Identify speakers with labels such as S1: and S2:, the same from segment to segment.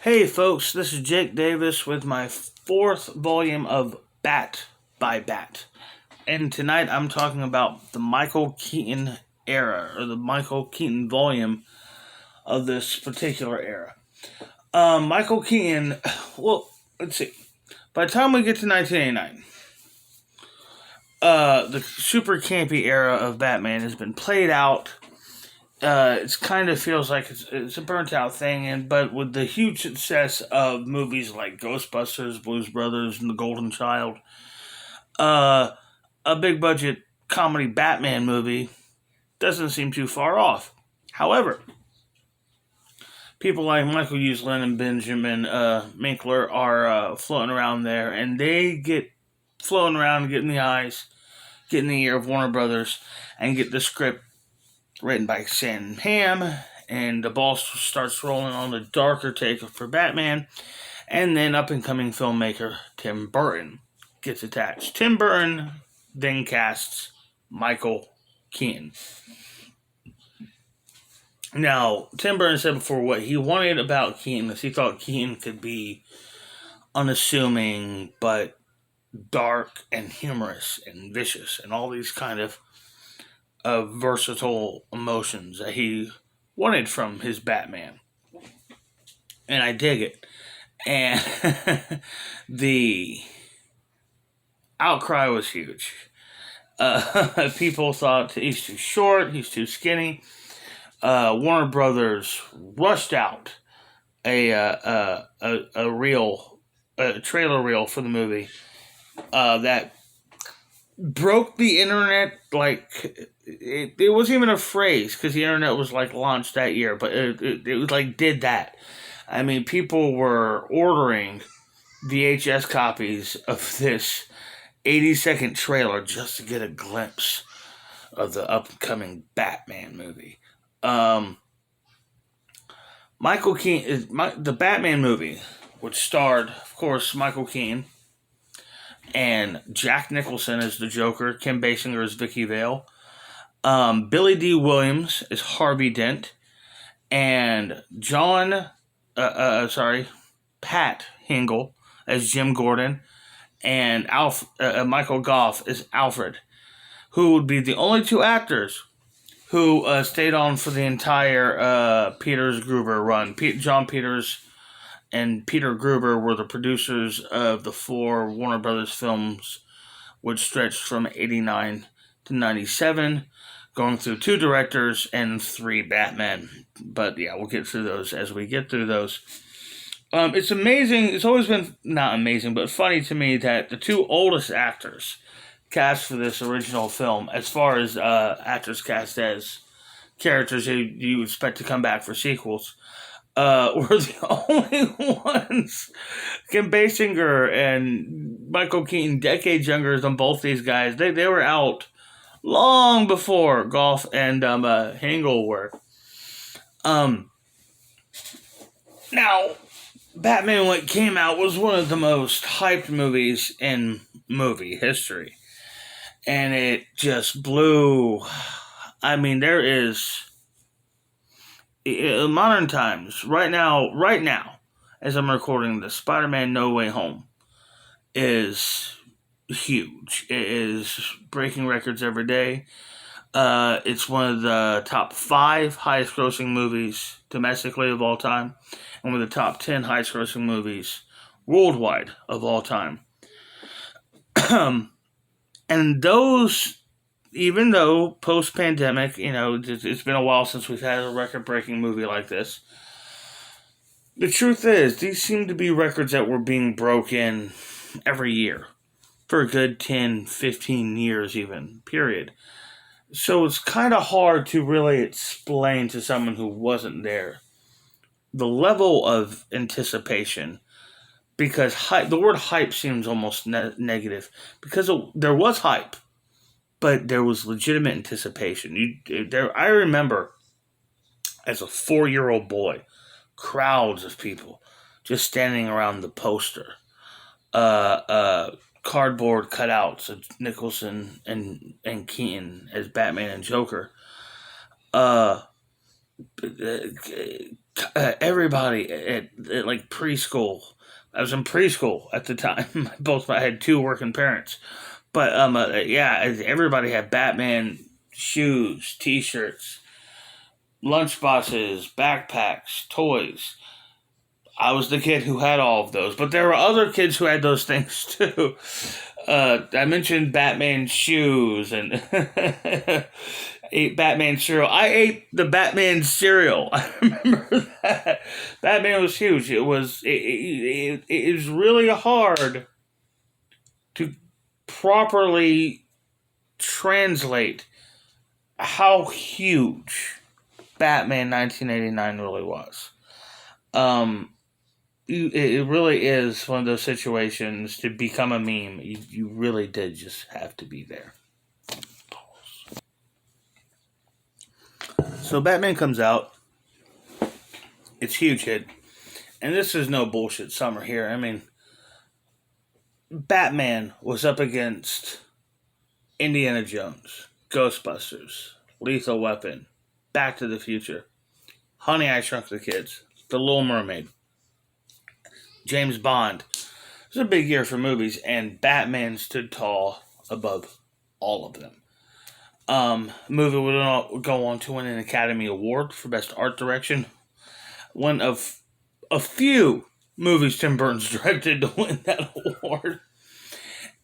S1: Hey folks, this is Jake Davis with my fourth volume of Bat by Bat. And tonight I'm talking about the Michael Keaton era, or the Michael Keaton volume of this particular era. Michael Keaton, well, let's see. By the time we get to 1989, the super campy era of Batman has been played out. It kind of feels like it's a burnt out thing, but with the huge success of movies like Ghostbusters, Blues Brothers, and The Golden Child, uh, a big budget comedy Batman movie doesn't seem too far off. However, people like Michael Uslan and Benjamin Minkler are floating around there, and they get floating around and get in the eyes, get in the ear of Warner Brothers, and get the script written by Sam Hamm, and the ball starts rolling on the darker take for Batman, and then up-and-coming filmmaker Tim Burton gets attached. Tim Burton then casts Michael Keaton. Now, Tim Burton said before what he wanted about Keaton is he thought Keaton could be unassuming, but dark and humorous and vicious and all these kind of versatile emotions that he wanted from his Batman. And I dig it. And the outcry was huge. People thought he's too short, he's too skinny. Warner Brothers rushed out a trailer reel for the movie that broke the internet. Like it wasn't even a phrase because the internet was like launched that year, but it was like did that. I mean, people were ordering VHS copies of this 80-second trailer just to get a glimpse of the upcoming Batman movie. Michael Keaton is the Batman movie, which starred, of course, Michael Keaton and Jack Nicholson as the Joker, Kim Basinger as Vicky Vale, Billy D. Williams as Harvey Dent, and Pat Hingle as Jim Gordon, and Michael Goff as Alfred, who would be the only two actors who stayed on for the entire Peters Gruber run. John Peters and Peter Gruber were the producers of the four Warner Brothers films, which stretched from 89 to 97, going through two directors and three Batmen. But yeah, we'll get through those as we get through those. It's amazing. It's always been not amazing, but funny to me that the two oldest actors cast for this original film, as far as actors cast as characters who you expect to come back for sequels, were the only ones. Kim Basinger and Michael Keaton, decades younger than both these guys. They were out long before Goff and Hingle were. Now, Batman, when it came out, was one of the most hyped movies in movie history. And it just blew. I mean, there is, in modern times, right now, as I'm recording this, Spider-Man No Way Home is huge. It is breaking records every day. It's one of the top 5 highest grossing movies domestically of all time, and one of the top 10 highest grossing movies worldwide of all time. And those, even though post-pandemic, it's been a while since we've had a record-breaking movie like this, the truth is, these seem to be records that were being broken every year for a good 10, 15 years even, period. So it's kind of hard to really explain to someone who wasn't there the level of anticipation, because the word hype seems almost negative, because there was hype, but there was legitimate anticipation. I remember as a 4-year-old boy, crowds of people just standing around the poster, cardboard cutouts of Nicholson and Keaton as Batman and Joker, everybody at like preschool. I was in preschool at the time. I had two working parents, but yeah, everybody had Batman shoes, T-shirts, lunchboxes, backpacks, toys. I was the kid who had all of those, but there were other kids who had those things too. I mentioned Batman shoes and ate Batman cereal. I ate the Batman cereal. I remember that. Batman was huge. It was really hard to properly translate how huge Batman 1989 really was. Um, it really is one of those situations to become a meme. You really did just have to be there. So Batman comes out. It's huge hit. And this is no bullshit summer here. I mean, Batman was up against Indiana Jones, Ghostbusters, Lethal Weapon, Back to the Future, Honey, I Shrunk the Kids, The Little Mermaid, James Bond. It was a big year for movies, and Batman stood tall above all of them. Movie would go on to win an Academy Award for Best Art Direction. One of a few movies Tim Burton's directed to win that award.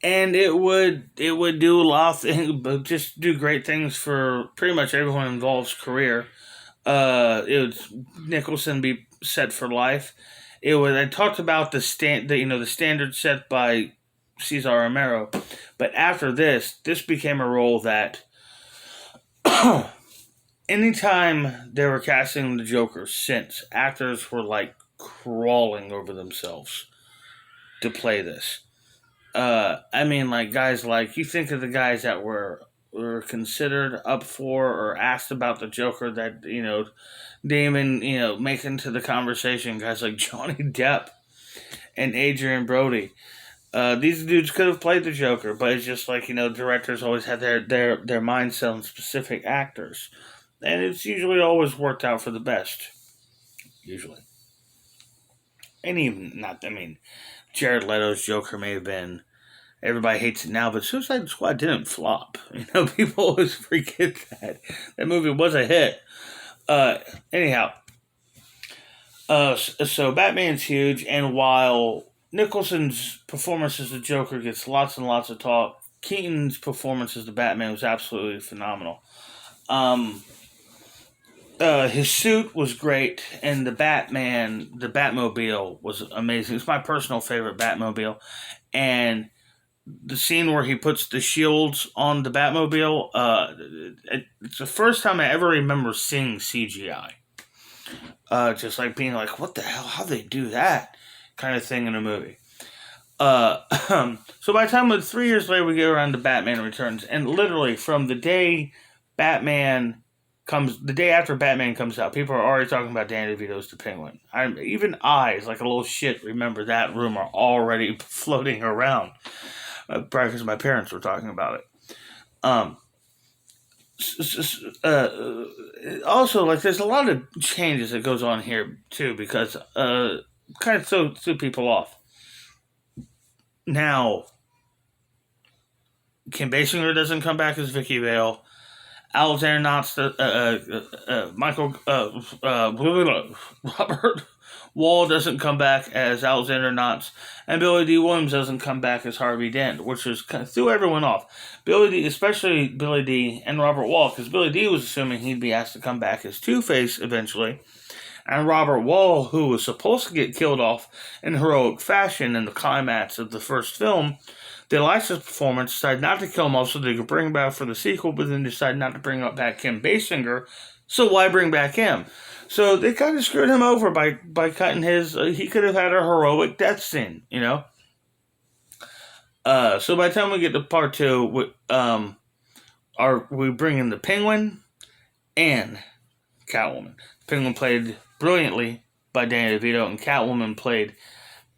S1: And it would do a lot of things, but just do great things for pretty much everyone involved's career. It was Nicholson be set for life. I talked about the standard set by Cesar Romero, but after this became a role that anytime they were casting the Joker since, actors were like crawling over themselves to play this. I mean, like guys like you think of the guys that were considered up for or asked about the Joker that Damon make into the conversation. Guys like Johnny Depp and Adrian Brody. These dudes could have played the Joker, but it's just like directors always had their mind set on specific actors, and it's usually always worked out for the best. Usually, and even not. I mean, Jared Leto's Joker may have been. Everybody hates it now, but Suicide Squad didn't flop. People always forget that. That movie was a hit. Anyhow. So Batman's huge, and while Nicholson's performance as the Joker gets lots and lots of talk, Keaton's performance as the Batman was absolutely phenomenal. His suit was great, and the Batmobile was amazing. It's my personal favorite Batmobile, and the scene where he puts the shields on the Batmobile, it's the first time I ever remember seeing CGI. Just like being like, what the hell? How'd they do that? Kind of thing in a movie. So by the time 3 years later we get around to Batman Returns, and literally from the day the day after Batman comes out, people are already talking about Danny DeVito's The Penguin. Even I, as like a little shit, remember that rumor already floating around. Probably because my parents were talking about it. Also, like, there's a lot of changes that goes on here too, because kind of threw people off. Now, Kim Basinger doesn't come back as Vicky Vale. Alexander Knotts, Robert Wall doesn't come back as Alexander Knotts, and Billy D. Williams doesn't come back as Harvey Dent, which is kind of threw everyone off. Especially Billy D. and Robert Wall, because Billy D. was assuming he'd be asked to come back as Two-Face eventually, and Robert Wall, who was supposed to get killed off in heroic fashion in the climax of the first film, they liked his performance, decided not to kill him off so they could bring him back for the sequel, but then decided not to bring back Kim Basinger, so why bring back him? So they kind of screwed him over by cutting his. He could have had a heroic death scene, So by the time we get to part 2, we bring in the Penguin and Catwoman. Penguin played brilliantly by Danny DeVito, and Catwoman played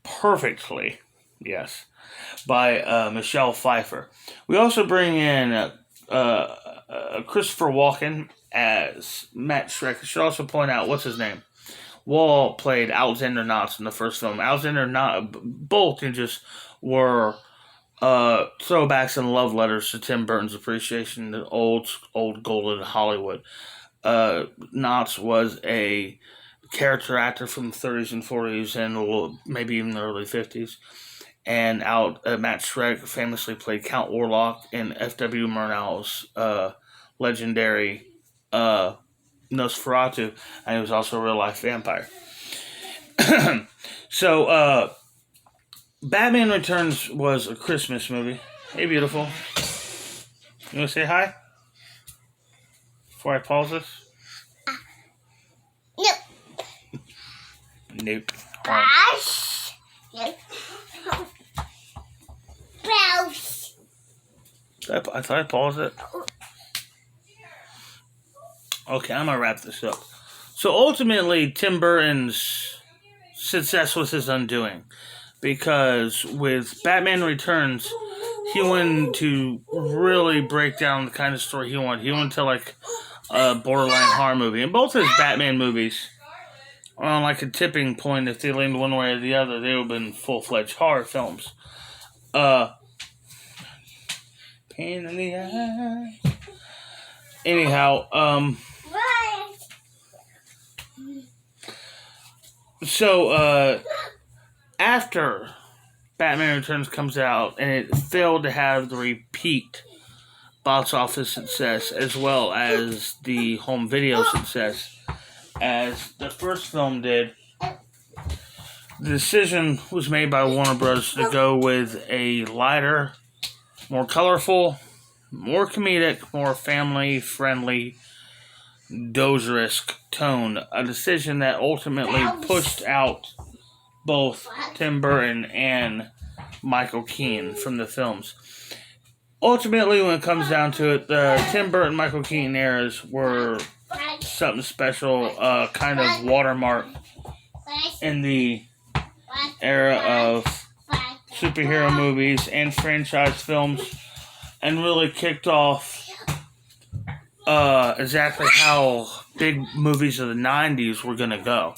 S1: perfectly, yes, by Michelle Pfeiffer. We also bring in Christopher Walken as Matt Schreck. I should also point out, what's his name? Wall played Alexander Knotts in the first film. Alexander Knott, both just were throwbacks and love letters to Tim Burton's appreciation of old golden Hollywood. Knotts was a character actor from the 30s and 40s and maybe even the early 50s. And Matt Schreck famously played Count Orlok in F.W. Murnau's legendary Nosferatu, and he was also a real life vampire. So, Batman Returns was a Christmas movie. Hey, beautiful. You want to say hi? Before I pause this?
S2: Nope.
S1: Nope.
S2: Nope.
S1: I thought I paused it. Okay, I'm going to wrap this up. So ultimately, Tim Burton's success was his undoing. Because with Batman Returns, he wanted to really break down the kind of story he wanted. He wanted to tell like a borderline horror movie. And both his Batman movies are on like a tipping point. If they leaned one way or the other, they would have been full-fledged horror films. Pain in the eye. Anyhow, so, after Batman Returns comes out, and it failed to have the repeat box office success as well as the home video success as the first film did, the decision was made by Warner Bros. To go with a lighter, more colorful, more comedic, more family-friendly, Dozer-esque tone. A decision that ultimately pushed out both Tim Burton and Michael Keaton from the films. Ultimately, when it comes down to it, the Tim Burton, Michael Keaton eras were something special, kind of watermark in the era of superhero movies and franchise films, and really kicked off exactly how big movies of the 90s were going to go.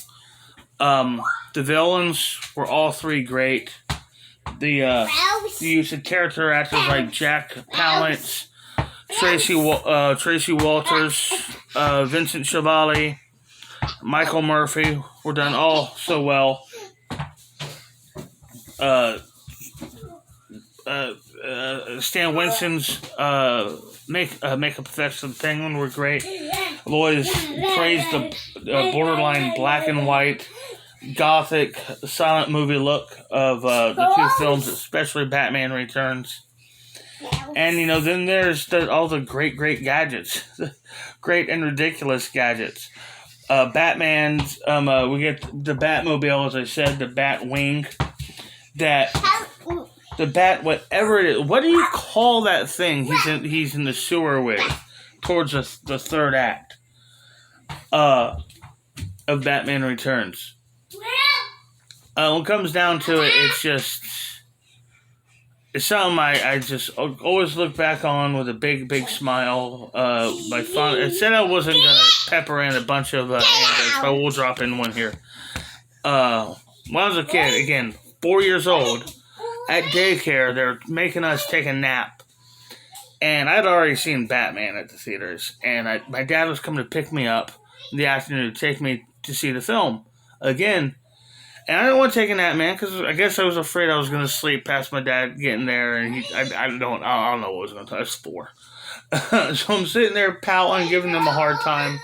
S1: The villains were all three great. The use of character actors like Jack Palance, Tracy Walters, Vincent Schiavelli, Michael Murphy were done all so well. Stan Winston's makeup effects of the Penguin were great. I've always praised the borderline black and white, gothic, silent movie look of the two films, especially Batman Returns. And, then there's all the great gadgets. Great and ridiculous gadgets. Batman's, we get the Batmobile, as I said, the Batwing. The Bat, whatever it is. What do you call that thing he's in the sewer with towards the third act of Batman Returns? When it comes down to it, it's something I just always look back on with a big smile. I said I wasn't going to pepper in a bunch of anecdotes, but we'll drop in one here. When I was a kid, again, 4 years old, at daycare, they're making us take a nap. And I'd already seen Batman at the theaters. And my dad was coming to pick me up in the afternoon to take me to see the film again. And I didn't want to take a nap, man, because I guess I was afraid I was going to sleep past my dad getting there. And I don't know what was going to. I was 4. So I'm sitting there pouting, giving them a hard time.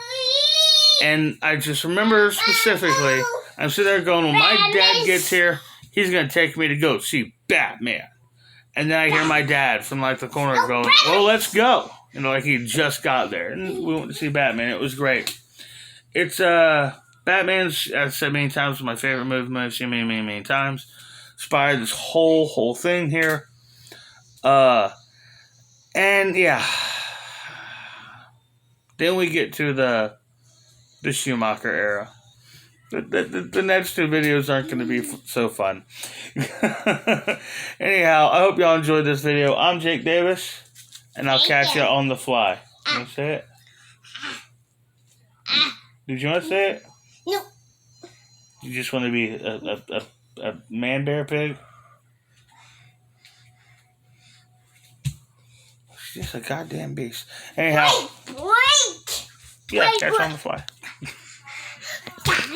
S1: And I just remember specifically, I'm sitting there going, when my dad gets here, he's going to take me to go see Batman. And then I hear my dad from like the corner going, well, let's go. Like he just got there. And we went to see Batman. It was great. It's, Batman's, I've said many times, my favorite movie I've seen many times. Inspired this whole thing here. And yeah. Then we get to the Schumacher era. The next two videos aren't going to be so fun. Anyhow, I hope y'all enjoyed this video. I'm Jake Davis, and I'll catch you on the fly. You want to say it? Did you want to say it?
S2: No.
S1: You just want to be a man bear pig? She's just a goddamn beast. Anyhow.
S2: Wait!
S1: Yeah, catch on the fly.